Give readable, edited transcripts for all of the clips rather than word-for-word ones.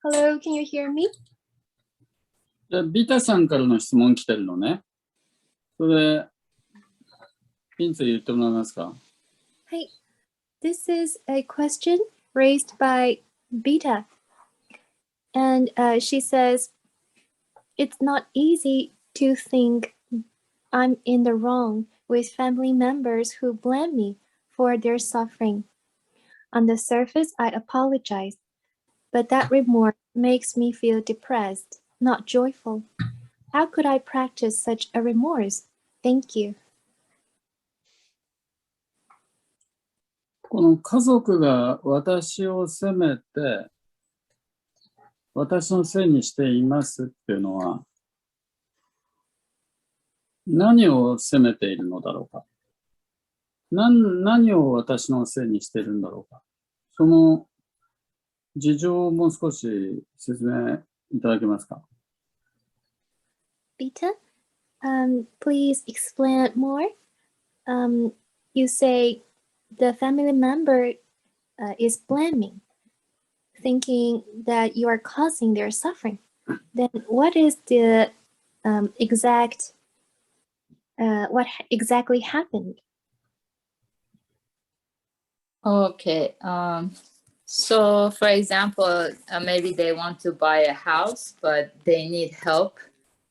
Hello, can you hear me? ビタさんからの質問来てるのね。それ、ヒント言ってもらえますか？はい。This is a question raised by Bita. And she says, it's not easy to think I'm in the wrong with family members who blame me for their suffering. On the surface, I apologize, but that remorse makes me feel depressed, not joyful. How could I practice such a remorse? Thank you. この家族が私を責めて、私のせいにしていますっていうのは、何を責めているのだろうか。何を私のせいにしているんだろうか。その事情をもう少し説明いただけますか？ Bita, please explain more. You say the family member is blaming, thinking that you are causing their suffering. Then what is the what exactly happened? Okay. So, for example, maybe they want to buy a house, but they need help.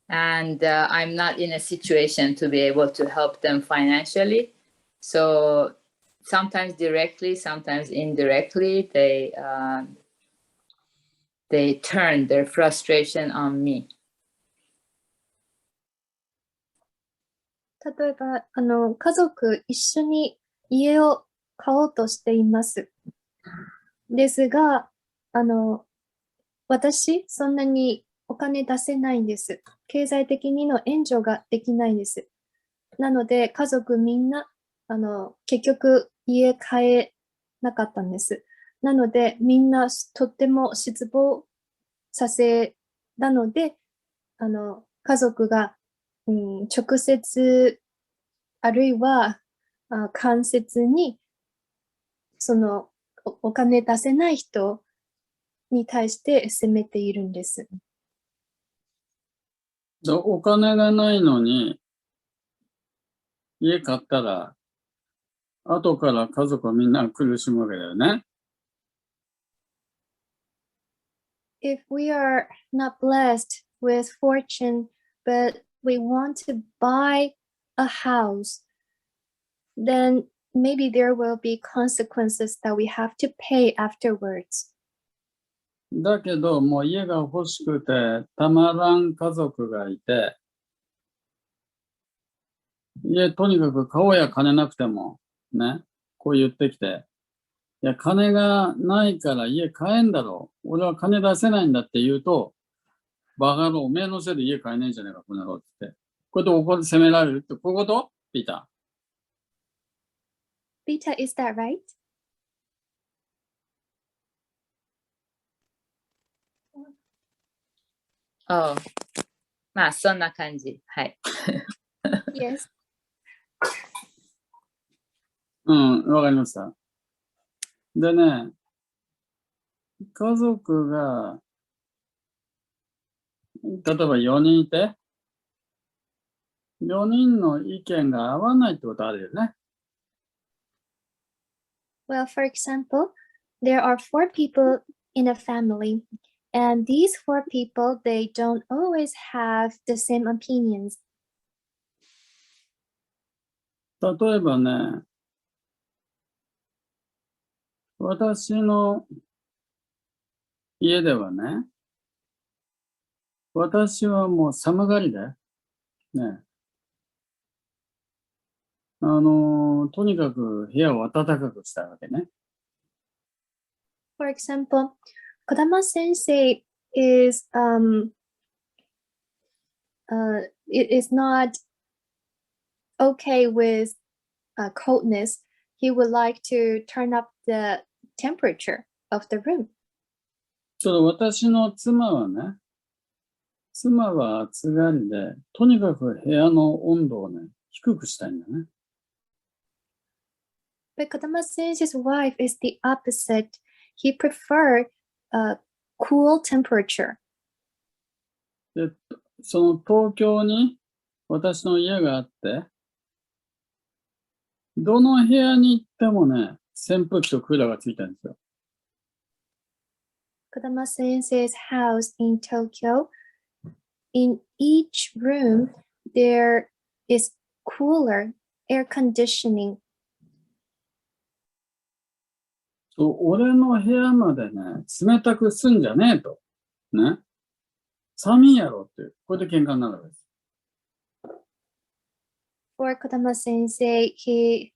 And I'm not in a situation to be able to help them financially. So sometimes directly, sometimes indirectly, they turn their frustration on me. 例えば、家族一緒に家を買おうとしています。ですが、私、そんなにお金出せないんです。経済的にの援助ができないんです。なので、家族みんな、結局家買えなかったんです。なので、みんなとっても失望させたので、家族が、直接、あるいは間接に、そのお金出せない人に対して責めているんです。お金がないのに、家買ったら、後から家族はみんな苦しむわけだよね。If we are not blessed with fortune, but we want to buy a house, then maybe there will be consequences that we have to pay afterwards. だけど、もう家が欲しくてたまらん家族がいて、家とにかく買おうや金なくても、ね、こう言ってきて、いや、金がないから家買えんだろう。俺は金出せないんだって言うと、バカ野郎、おめえのせいで家買えないんじゃねえか、この野郎って言って。こうやって怒って責められるって、こういうことピーター。Bita, is that right? まあ、そんな感じ。はい。Yes. わかりました。でね、家族が、例えば4人いて、4人の意見が合わないってことあるよね。Well, for example, there are 4 people in a family, and these 4 people, they don't always have the same opinions. 例えばね、私の家ではね、私はもう寒がりで、ね、とにかく部屋を暖かくしたいわけね。For example, Kodama Sensei is it is not okay with coldness. He would like to turn up the temperature of the room. 私の妻はね、妻は暑がりで、とにかく部屋の温度をね、低くしたいんだね。But Kodama Sensei's wife is the opposite. He preferred cool temperature. で、その東京に私の家があって、どの部屋に行ってもね、扇風機とクーラーがついてるんですよ。Kodama Sensei's house in Tokyo, in each room, there is cooler air conditioning. そう、俺の部屋までね、冷たくすんじゃねえと。ね。寒いやろって、これで喧嘩になるわけです。For Kodama Sensei, he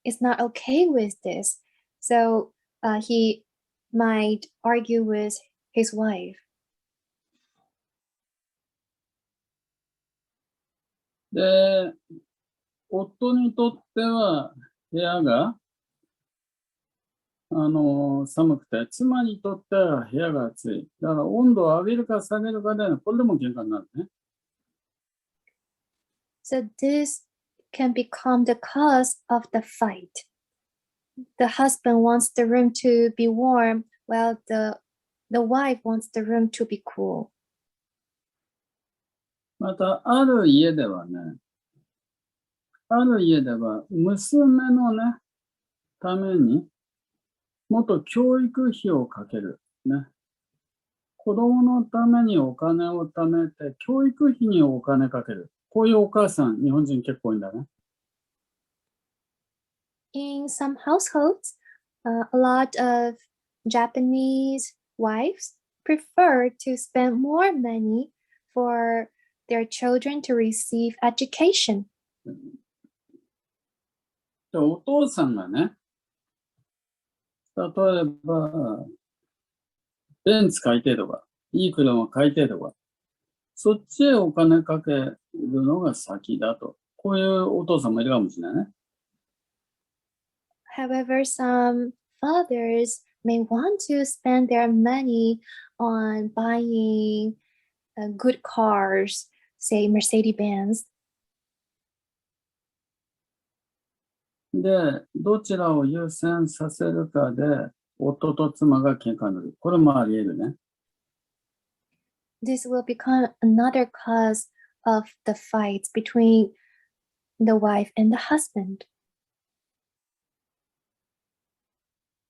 is not okay with this. So he might argue with his wife. で、夫にとっては部屋が、寒くて、妻にとっては部屋が暑い。だから温度を上げるか下げるかで、これでも喧嘩になるね。So this can become the cause of the fight. The husband wants the room to be warm, while the wife wants the room to be cool. また、ある家では娘のね、ために、もっと教育費をかける。ね。子供のためにお金を貯めて、教育費にお金かける。こういうお母さん、日本人結構多いんだね。In some households, a lot of Japanese wives prefer to spend more money for their children to receive education. でお父さんがね、例えば、ベンツ買いてえとか、いい車買いてえとか、そっちへお金かけるのが先だと。こういうお父さんもいるかもしれないね。However, some fathers may want to spend their money on buying good cars, say Mercedes-Benz. で、どちらを優先させるかで、夫と妻が喧嘩になる。これもあり得るね。This will become another cause of the fights between the wife and the husband.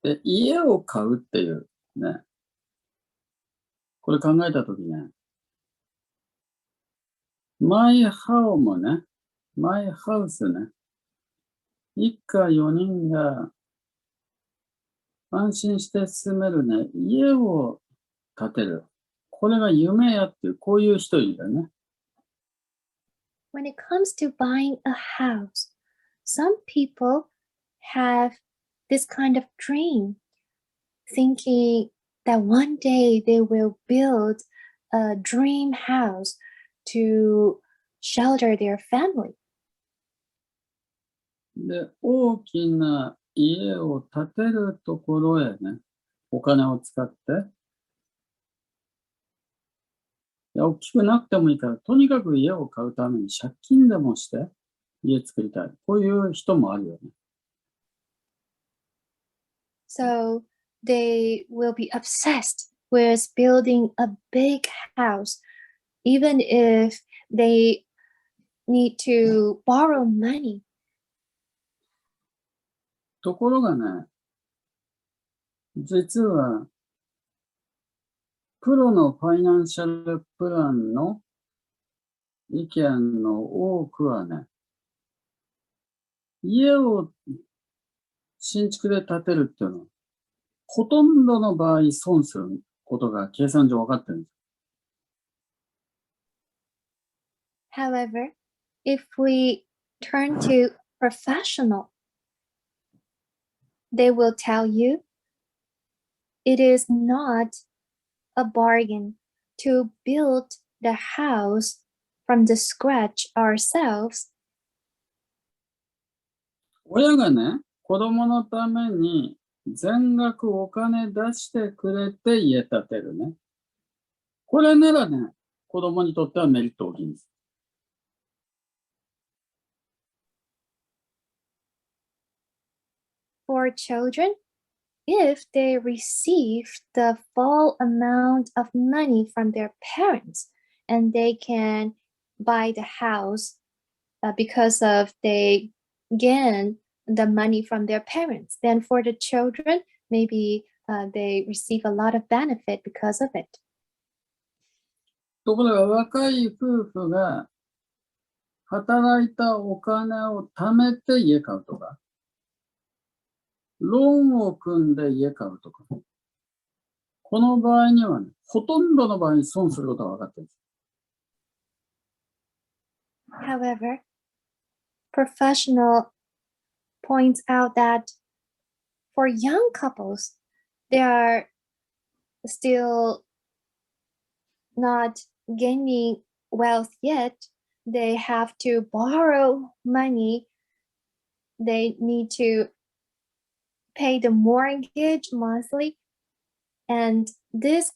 で、家を買うっていうね。これ考えたときね。マイハウスね。一家4人が安心して住めるね、家を建てる。これが夢やっていう、こういう人いるんだよね。When it comes to buying a house, some people have this kind of dream, thinking that one day they will build a dream house to shelter their family. で、大きな家を建てるところへね、お金を使って、大きくなくてもいいから、とにかく家を買うために借金でもして家作りたい。こういう人もあるよね。So they will be obsessed with building a big house, even if they need to borrow money. ところがね、実は、プロのファイナンシャルプランの意見の多くはね、家を新築で建てるっていうのは、ほとんどの場合損することが計算上分かってるんです。However, if we turn to professional, they will tell you it is not a bargain to build the house from the scratch ourselves. 親がね、子供のために全額お金出してくれて家建てるね。これならね、子供にとってはメリット大きいんです。For children, if they receive the full amount of money from their parents and they can buy the house because of they gain the money from their parents, then for the children, maybe they receive a lot of benefit because of it. ところが若い夫婦が働いたお金を貯めて家買うとか、ローンを組んで家買うとか、この場合にはね、ほとんどの場合に損することが分かっている。However, professional points out that for young couples, they are still not gaining wealth yet. They have to borrow money. They need to pay the mortgage monthly. And if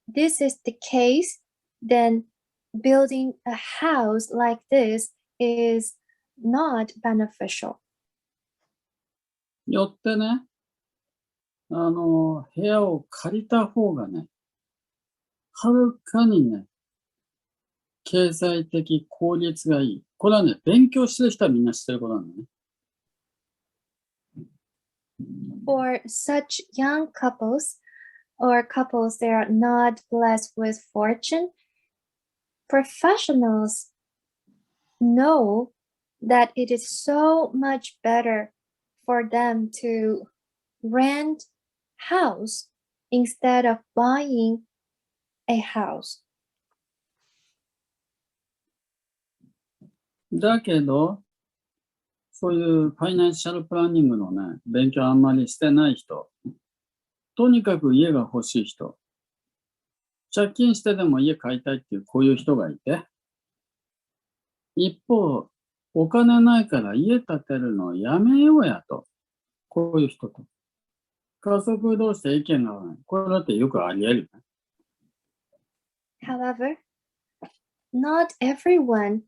this is the case, then building a house like this is not beneficial. よってね、部屋を借りた方がね、はるかにね、経済的効率がいい。これはね、勉強してる人はみんな知ってることなんだね。For such young couples or couples that are not blessed with fortune, professionals know that it is so much better for them to rent house instead of buying a house. だけど、そういうファイナンシャルプランニングのね、勉強あんまりしてない人、とにかく家が欲しい人、借金してでも家買いたいっていうこういう人がいて、一方、お金ないから家建てるのやめようやと、こういう人と。家族同士で意見が合わない。これだってよくあり得るね。However, not everyone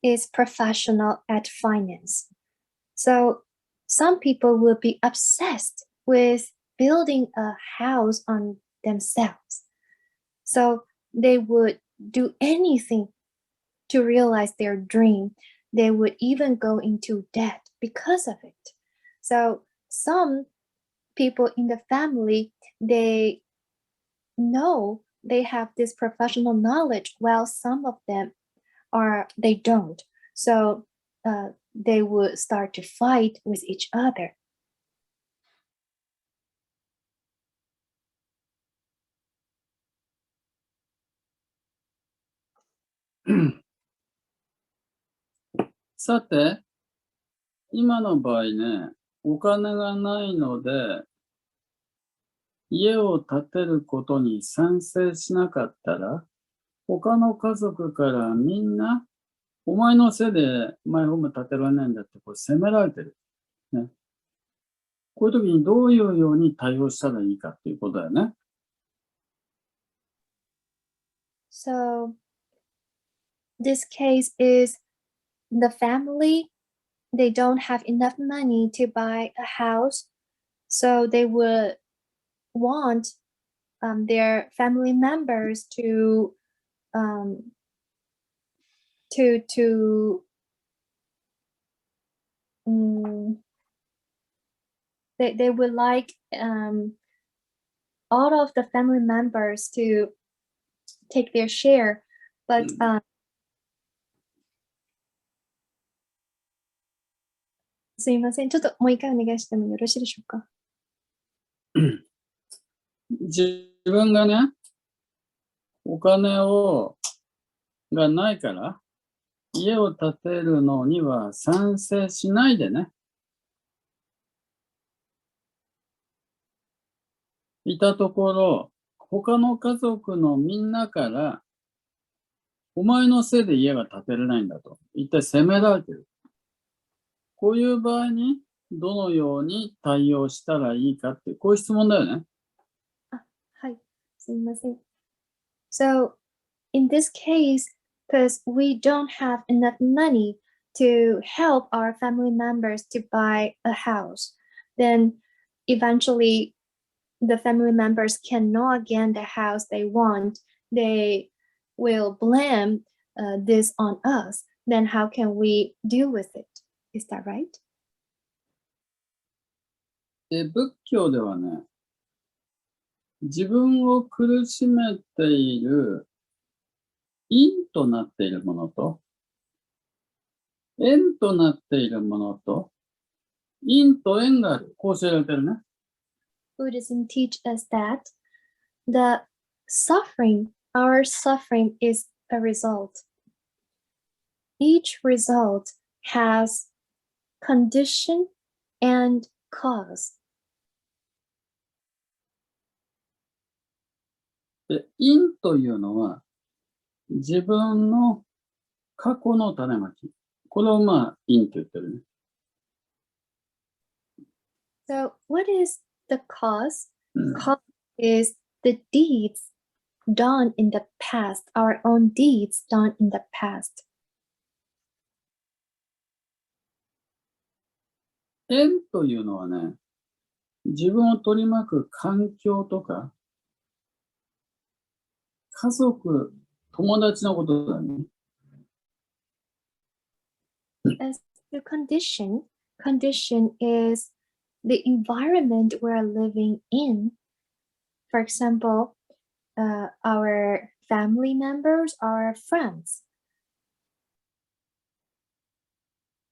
is professional at finance. So some people will be obsessed with building a house on themselves. So they would do anything to realize their dream. They would even go into debt because of it. So some people in the family, they know they have this professional knowledge, while some of them they don't. So they would start to fight with each other. さて、今の場合ね、お金がないので、家を建てることに賛成しなかったら、他の家族からみんな、お前のせいでマイホーム建てられないんだってこう責められてる、ね。こういう時にどういうように対応したらいいかっていうことだよね。So this case is the family, they don't have enough money to buy a house, so they would want their family members to they would like all of the family members to take their share, butすいません。ちょっともう一回お願いしてもよろしいでしょうか。自分がね、お金がないから、家を建てるのには賛成しないでね。いたところ、他の家族のみんなから、お前のせいで家が建てれないんだと、一体責められてる。こういう場合に、どのように対応したらいいかって、こういう質問だよね。はい、すみません。So, in this case, because we don't have enough money to help our family members to buy a house, then eventually the family members cannot get the house they want, they will blame this on us. Then how can we deal with it? Is that right? で、仏教ではね、自分を苦しめている因となっているものと、縁となっているものと、因と縁がある。こう教えられてるね。Buddhism teach us that the suffering, our suffering is a result. Each result has condition and cause. で、因というのは、自分の過去の種まき。これを因と言ってるね。So what is the cause? Cause is the deeds done in the past, our own deeds done in the past. 縁というのはね、自分を取り巻く環境とか、家族、友達のことだね。As the condition is the environment we're living in. For example, our family members, our friends.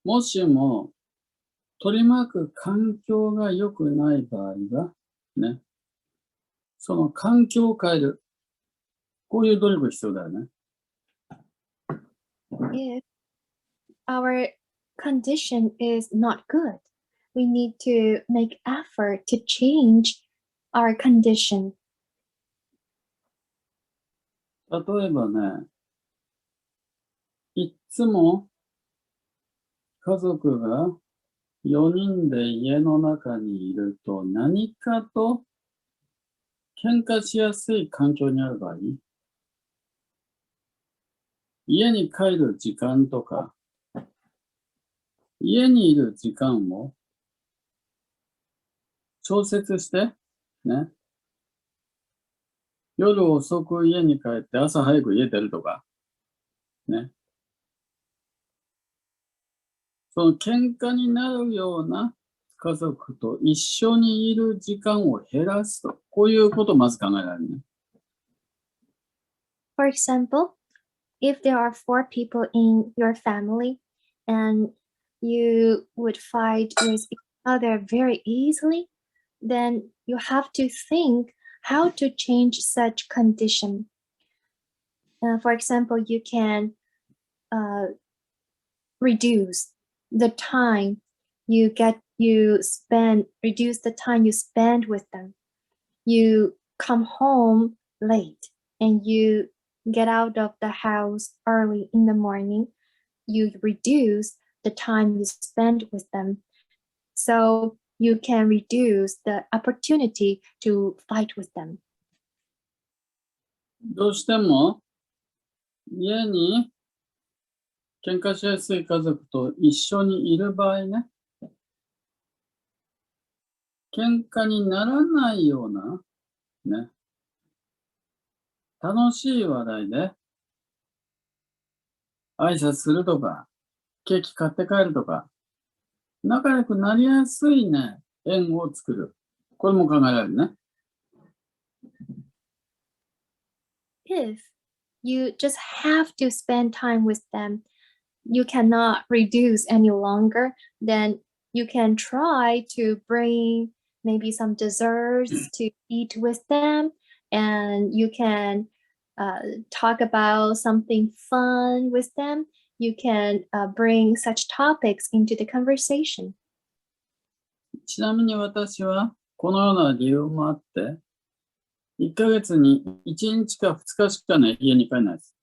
もしも、取り巻く環境が良くない場合は、ね、その環境を変える。こういう努力必要だよね。If our condition is not good, we need to make effort to change our condition. 例えばね、いっつも家族が4人で家の中にいると何かと喧嘩しやすい環境にある場合、家に帰る時間とか、家にいる時間を調節して、ね。夜遅く家に帰って朝早く家出るとか、ね。その喧嘩になるような家族と一緒にいる時間を減らすと。こういうことをまず考えられるね。For example, if there are 4 people in your family and you would fight with each other very easily, then you have to think how to change such condition. For example, you can reduce the time reduce the time you spend with them. You come home late and you get out of the house early in the morning. You reduce the time you spend with them. So you can reduce the opportunity to fight with them. どうしても家に喧嘩しやすい家族と一緒にいる場合ね、喧嘩にならないような、ね、楽しい話題で挨拶するとか、ケーキ買って帰るとか、仲良くなりやすいね、縁を作る。これも考えられるね。If you just have to spend time with them, you cannot reduce any longer, then you can try to bring maybe some desserts to eat with them, and you can talk about something fun with them. You can bring such topics into the conversation. ちなみに私はこのような理由もあって、1ヶ月に1日か2日しかね、家に帰らないです。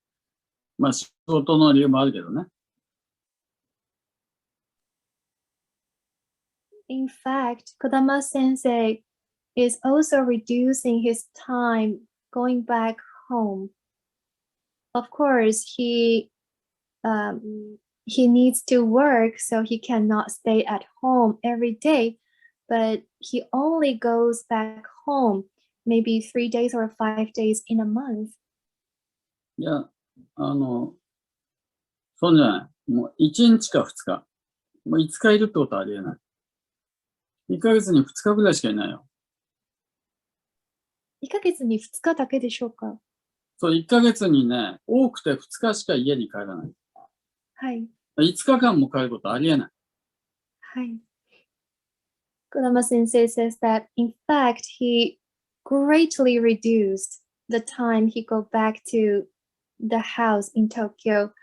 仕事の理由もあるけどね。In fact, Kodama Sensei is also reducing his time going back home. Of course, he needs to work, so he cannot stay at home every day, but he only goes back home maybe 3 days or 5 days in a month. いや、そうじゃない。もう1日か2日。もう5日いるってことはありえない。1ヶ月に2日ぐらいしかいないよ。1ヶ月に2日だけでしょうか？そう、1ヶ月にね、多くて2日しか家に帰らない。はい。5日間も帰ることありえない。はい。Kodama Sensei says that in fact he greatly reduced the time he go back to the house in Tokyo.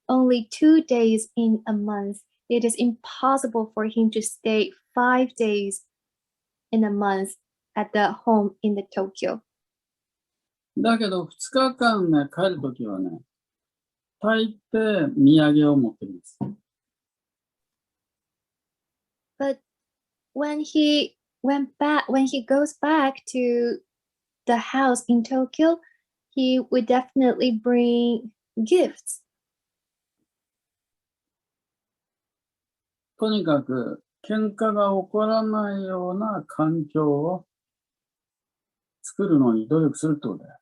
Only 2 days in a month. It is impossible for him to stay 5 days in a month at the home in the Tokyo. だけど2日間ね、帰るときはね、大抵土産を持ってきます。But when he goes back to the house in Tokyo, he would definitely bring gifts. とにかく喧嘩が起こらないような環境を作るのに努力するってことだよ。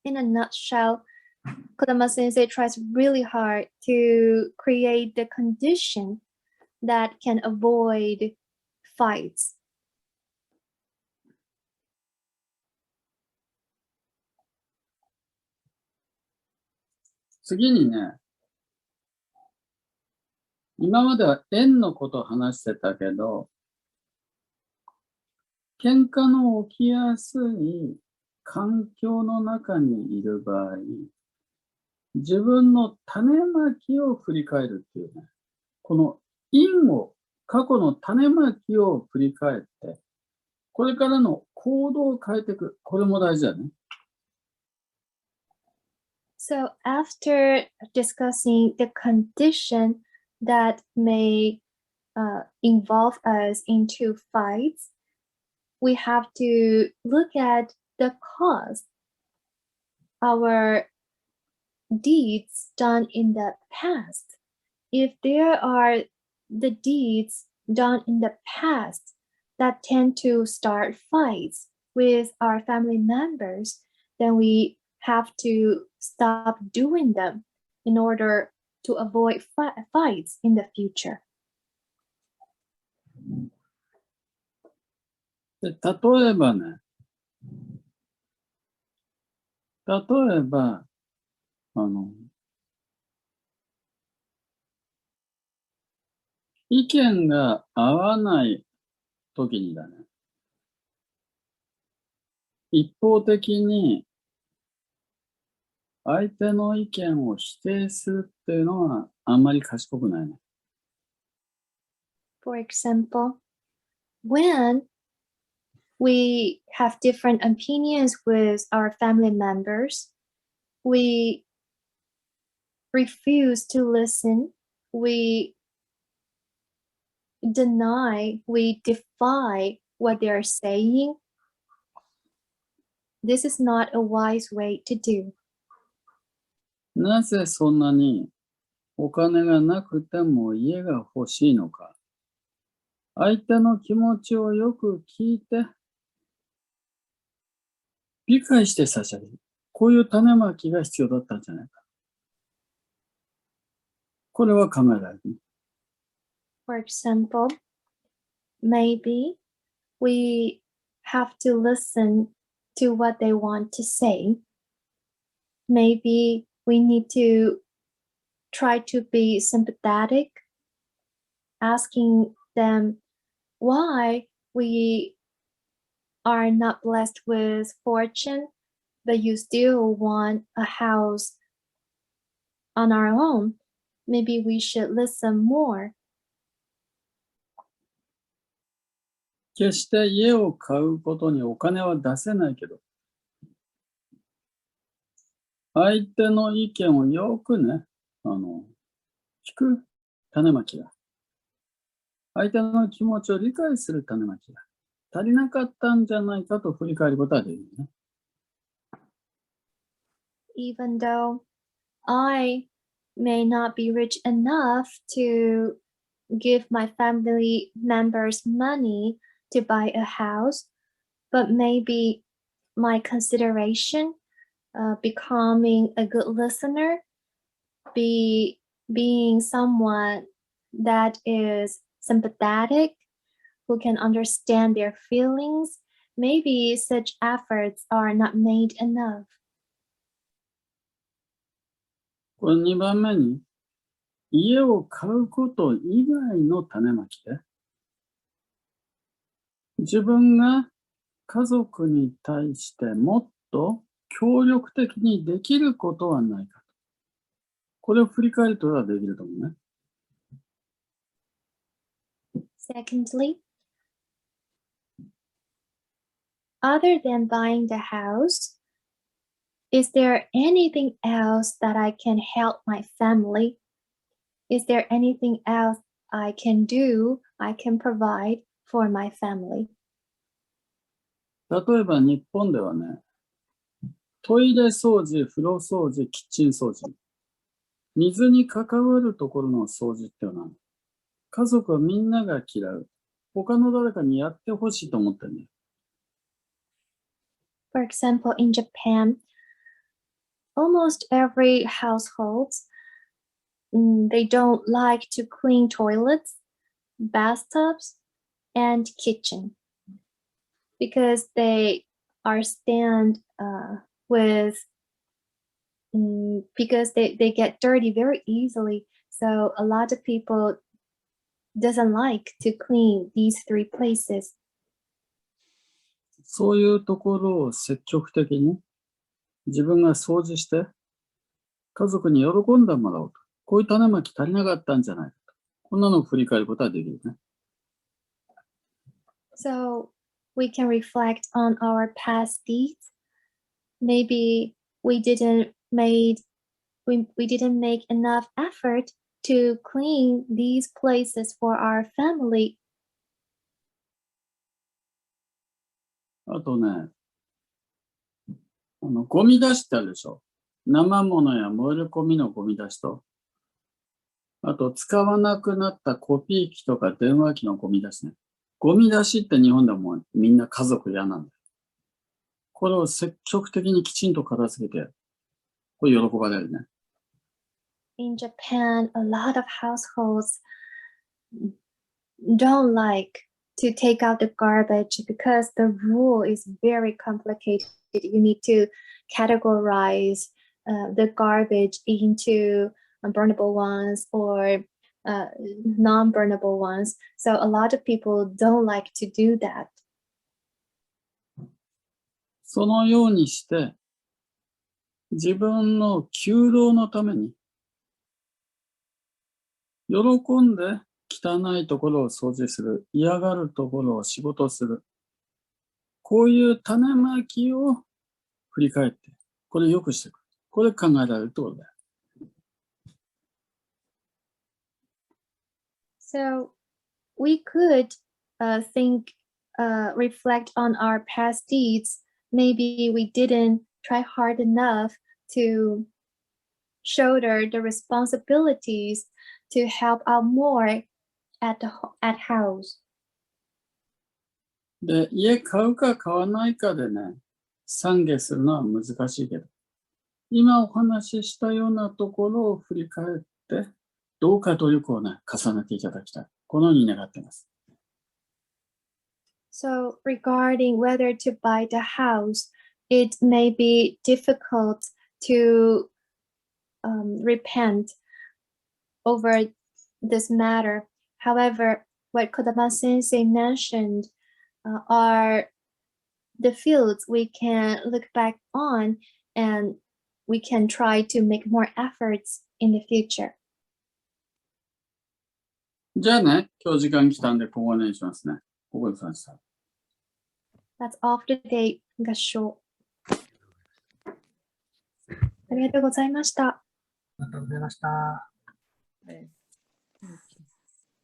In a nutshell, Kodama Sensei tries really hard to create the condition that can avoid fights. 次にね、今までは縁のことを話してたけど、喧嘩の起きやすい環境の中にいる場合、自分の種まきを振り返るっていうね、この因を、過去の種まきを振り返って、これからの行動を変えていく。これも大事だね。So after discussing the condition that may involve us into fights, we have to look at the cause, our deeds done in the past. If there are the deeds done in the past that tend to start fights with our family members, then we have to stop doing them in order to avoid fights in the future. で、例えばね、意見が合わない時にだね、一方的に相手の意見を否定するっていうのはあんまり賢くないね。For example, when we have different opinions with our family members, we refuse to listen, we deny, we defy what they are saying. This is not a wise way to do. なぜそんなにお金がなくても家が欲しいのか。相手の気持ちをよく聞いて、理解して差し上げる。こういう種まきが必要だったんじゃないか。これは考えられる。For example, maybe we have to listen to what they want to say. Maybe we need to try to be sympathetic, asking them why we are not blessed with fortune, but you still want a house on our own. Maybe we should listen more. 決して家を買うことにお金は出せないけど、相手の意見をよくね、聞く種まきだ。相手の気持ちを理解する種まきだ。足りなかったんじゃないかと振り返ることはできるね。Even though I may not be rich enough to give my family members money to buy a house, but maybe my consideration, becoming a good listener, being someone that is sympathetic, who can understand their feelings, maybe such efforts are not made enough. これ2番目に、家を買うこと以外の種まきで、自分が家族に対してもっと協力的にできることはないかと。これを振り返ることができると思うね。Secondly, other than buying the house, is there anything else that I can help my family? Is there anything else I can do, I can provide for my family? 例えば日本ではね、トイレ掃除、風呂掃除、キッチン掃除、水に関わるところの掃除っていうのは、家族はみんなが嫌う。他の誰かにやってほしいと思ってるね。For example, in Japan, almost every household, they don't like to clean toilets, bathtubs, and kitchen because they are because they get dirty very easily. So a lot of people doesn't like to clean these three places. そういうところを積極的に自分が掃除して家族に喜んでもらおうと。こういう種まき足りなかったんじゃないかと。こんなのを振り返ることはできるね。So we can reflect on our past deeds. Maybe we didn't make enough effort to clean these places for our family. あとね、ゴミ出しってあるでしょ。生物や燃えるゴミのゴミ出しと、あと使わなくなったコピー機とか電話機のゴミ出しね。ゴミ出しって日本でもみんな家族嫌なんだよ。これを積極的にきちんと片付けて、これ喜ばれるね。In Japan, a lot of households don't like to take out the garbage because the rule is very complicated. You need to categorize the garbage into burnable ones or non-burnable ones. So a lot of people don't like to do that. そのようにして、自分の求労のために、喜んで汚いところを掃除する、嫌がるところを仕事する。こういう種まきを振り返って、これよくしていく。これ考えられるってことだよ。So we could reflect on our past deeds. Maybe we didn't try hard enough to shoulder the responsibilities to help out more at house. で、家買うか買わないかでね、懺悔するのは難しいけど、今お話ししたようなところを振り返って、どうか努力をね、重ねていただきたい。このように願っています。So regarding whether to buy the house, it may be difficult to repent over this matter. However, what Kodama Sensei mentioned are the fields we can look back on and we can try to make more efforts in the future. じゃあね、今日時間来たんで、ここまでにしますね。ご苦労様でした。That's all for today, 合唱。ありがとうございました。ありがとうございました。